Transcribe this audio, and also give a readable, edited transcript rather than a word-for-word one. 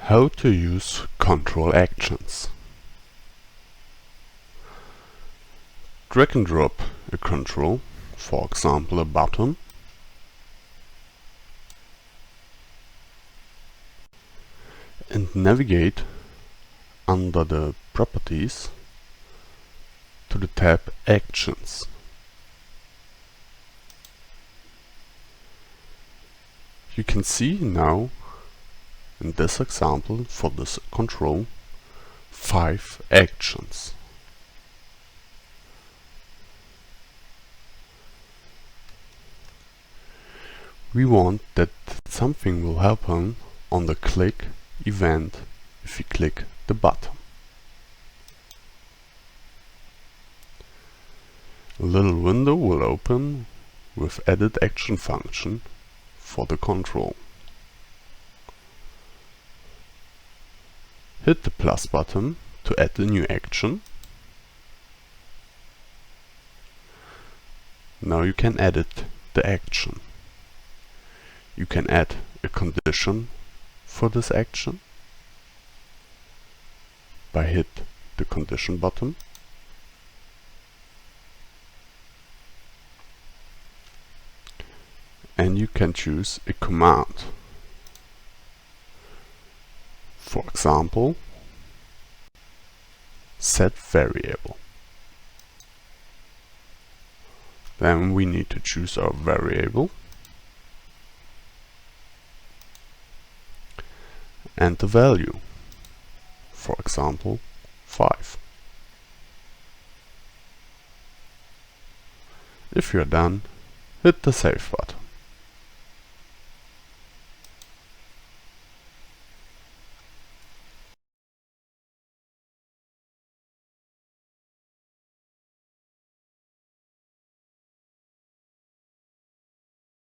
How to use control actions. Drag and drop a control, for example a button, and navigate under the properties to the tab Actions. You can see now in this example for this control 5 actions. We want that something will happen on the click event if we click the button. A little window will open with Edit Action function for the control. Hit the plus button to add a new action. Now you can edit the action. You can add a condition for this action by hit the condition button. And you can choose a command. For example, set variable. Then we need to choose our variable and the value, for example 5. If you're done, hit the save button.